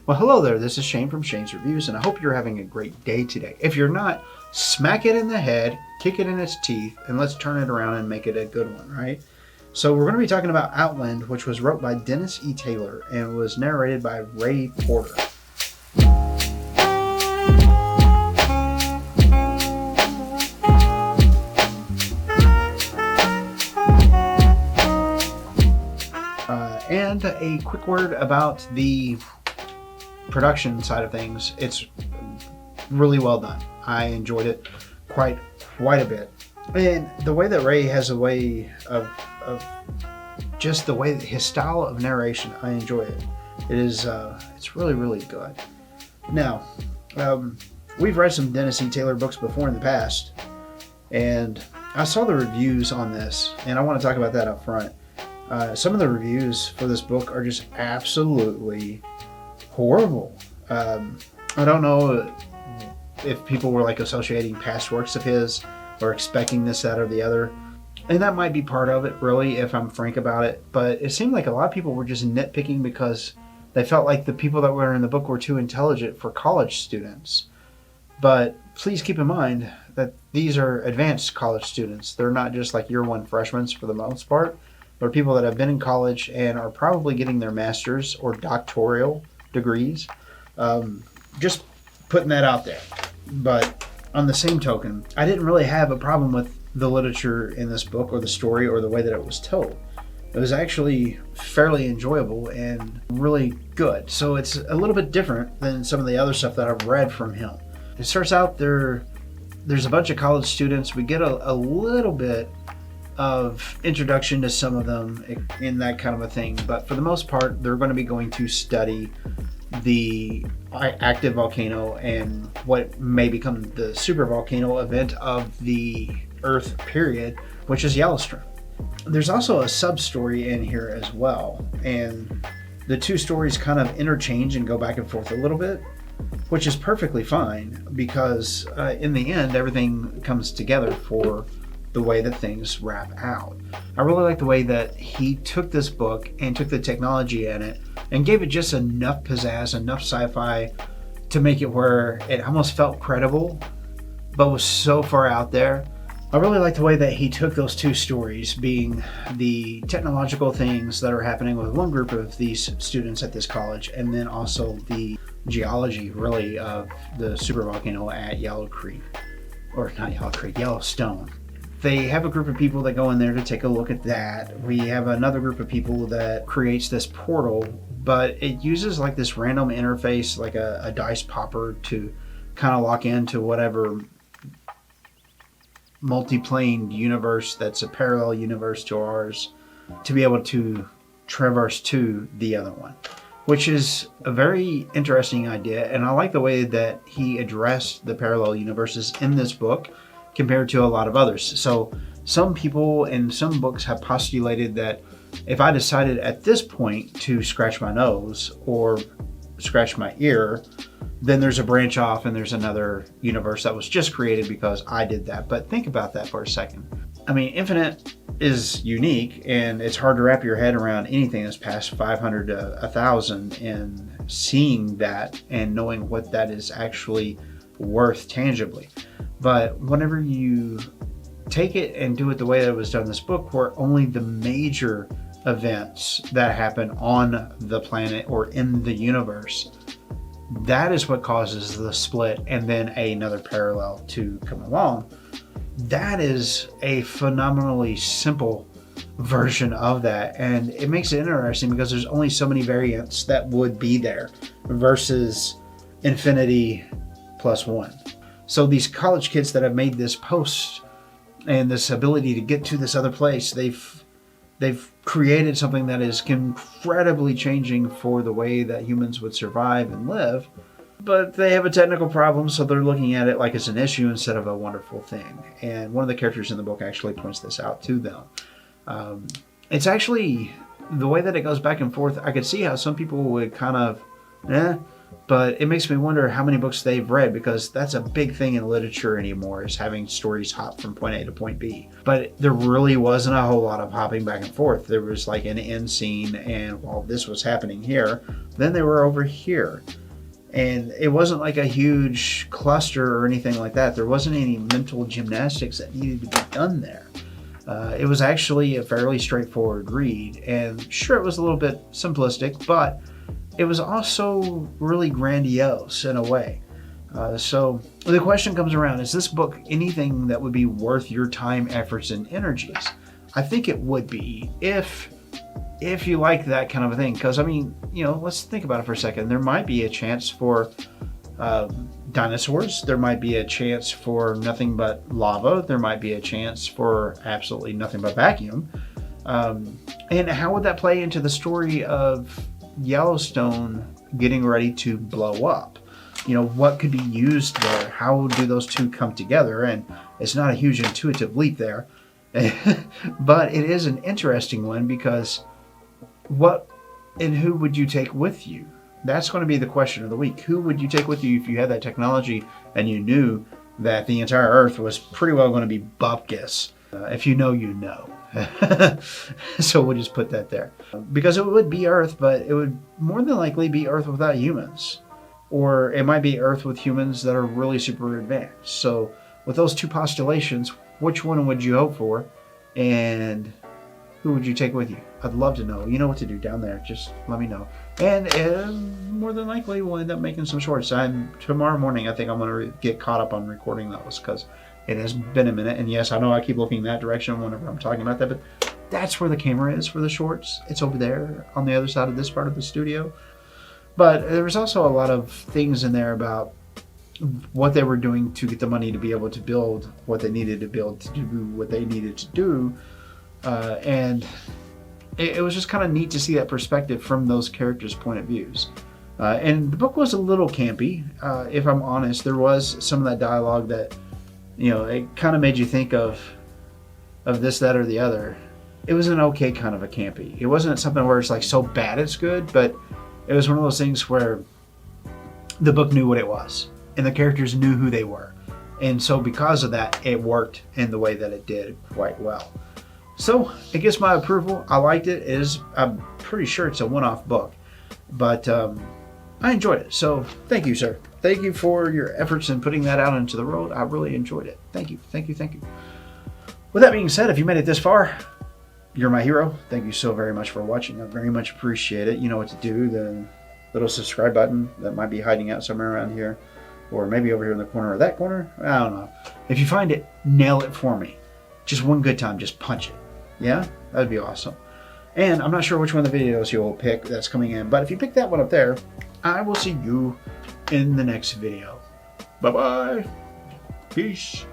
Well, hello there. This is Shane from Shane's Reviews, and I hope you're having a great day today. If you're not, smack it in the head, kick it in its teeth, and let's turn it around and make it a good one, right? So we're going to be talking about Outland, which was wrote by Dennis E. Taylor and was narrated by Ray Porter. And a quick word about the production side of things. It's really well done. I enjoyed it quite a bit. And the way that Ray has a way of just the way that his style of narration, I enjoy it. It is it's really good. Now, we've read some Dennis E. Taylor books before in the past, and I saw the reviews on this, and I want to talk about that up front. Some of the reviews for this book are just absolutely horrible. I don't know if people were like associating past works of his or expecting this, that, or the other. And that might be part of it, really, if I'm frank about it. But it seemed like a lot of people were just nitpicking because they felt like the people that were in the book were too intelligent for college students. But please keep in mind that these are advanced college students. They're not just like year one freshmen for the most part. They're people that have been in college and are probably getting their master's or doctoral degrees. Just putting that out there. But on the same token, I didn't really have a problem with the literature in this book or the story or the way that it was told. It was actually fairly enjoyable and really good. So it's a little bit different than some of the other stuff that I've read from him. It starts out there's a bunch of college students. We get a little bit of introduction to some of them in that kind of a thing, but for the most part they're going to be going to study the active volcano and what may become the supervolcano event of the Earth period, which is Yellowstone. There's also a sub-story in here as well, and the two stories kind of interchange and go back and forth a little bit, which is perfectly fine because in the end everything comes together for the way that things wrap out. I really like the way that he took this book and took the technology in it and gave it just enough pizzazz, enough sci-fi to make it where it almost felt credible, but was so far out there. I really like the way that he took those two stories, being the technological things that are happening with one group of these students at this college, and then also the geology, really, of the supervolcano at Yellowstone. They have a group of people that go in there to take a look at that. We have another group of people that creates this portal, but it uses like this random interface, like a dice popper, to kind of lock into whatever multi-plane universe that's a parallel universe to ours, to be able to traverse to the other one, which is a very interesting idea. And I like the way that he addressed the parallel universes in this book compared to a lot of others. So some people in some books have postulated that if I decided at this point to scratch my nose or scratch my ear, then there's a branch off and there's another universe that was just created because I did that. But think about that for a second. I mean, infinite is unique, and it's hard to wrap your head around anything that's past 500 to 1,000 and seeing that and knowing what that is actually worth tangibly. But whenever you take it and do it the way that it was done in this book, where only the major events that happen on the planet or in the universe, that is what causes the split and then another parallel to come along. That is a phenomenally simple version of that, and it makes it interesting because there's only so many variants that would be there versus infinity plus one. So these college kids that have made this post and this ability to get to this other place, they've created something that is incredibly changing for the way that humans would survive and live. But they have a technical problem, so they're looking at it like it's an issue instead of a wonderful thing. And one of the characters in the book actually points this out to them. It's actually the way that it goes back and forth. I could see how some people would kind of, but it makes me wonder how many books they've read, because that's a big thing in literature anymore, is having stories hop from point A to point B. But there really wasn't a whole lot of hopping back and forth. There was like an end scene, and while this was happening here, then they were over here. And it wasn't like a huge cluster or anything like that. There wasn't any mental gymnastics that needed to be done there. It was actually a fairly straightforward read, and sure, it was a little bit simplistic, but it was also really grandiose in a way. So the question comes around, is this book anything that would be worth your time, efforts, and energies? I think it would be if you like that kind of a thing. Because, I mean, let's think about it for a second. There might be a chance for dinosaurs. There might be a chance for nothing but lava. There might be a chance for absolutely nothing but vacuum. And how would that play into the story of Yellowstone getting ready to blow up? What could be used there? How do those two come together? And it's not a huge intuitive leap there, but it is an interesting one, because what and who would you take with you? That's going to be the question of the week. Who would you take with you if you had that technology and you knew that the entire Earth was pretty well going to be bupkis? If you know, you know. So we'll just put that there. Because it would be Earth, but it would more than likely be Earth without humans. Or it might be Earth with humans that are really super advanced. So with those two postulations, which one would you hope for? And who would you take with you? I'd love to know. You know what to do down there. Just let me know. And more than likely, we'll end up making some shorts. Tomorrow morning, I think I'm going to get caught up on recording those, because it has been a minute. And yes, I know I keep looking that direction whenever I'm talking about that, but that's where the camera is for the shorts. It's over there on the other side of this part of the studio. But there was also a lot of things in there about what they were doing to get the money to be able to build what they needed to build, to do what they needed to do. And it was just kind of neat to see that perspective from those characters' point of views. And the book was a little campy, if I'm honest. There was some of that dialogue that, it kind of made you think of this, that, or the other. It was an okay kind of a campy. It wasn't something where it's like so bad it's good, but it was one of those things where the book knew what it was, and the characters knew who they were. And so because of that, it worked in the way that it did quite well. So it gets my approval. I liked it. I'm pretty sure it's a one-off book, but I enjoyed it. So thank you, sir. Thank you for your efforts in putting that out into the world. I really enjoyed it. Thank you. Thank you. Thank you. With that being said, if you made it this far, you're my hero. Thank you so very much for watching. I very much appreciate it. You know what to do. The little subscribe button that might be hiding out somewhere around here, or maybe over here in the corner or that corner. I don't know. If you find it, nail it for me. Just one good time. Just punch it. Yeah, that'd be awesome. And I'm not sure which one of the videos you'll pick that's coming in, but if you pick that one up there, I will see you in the next video. Bye-bye. Peace.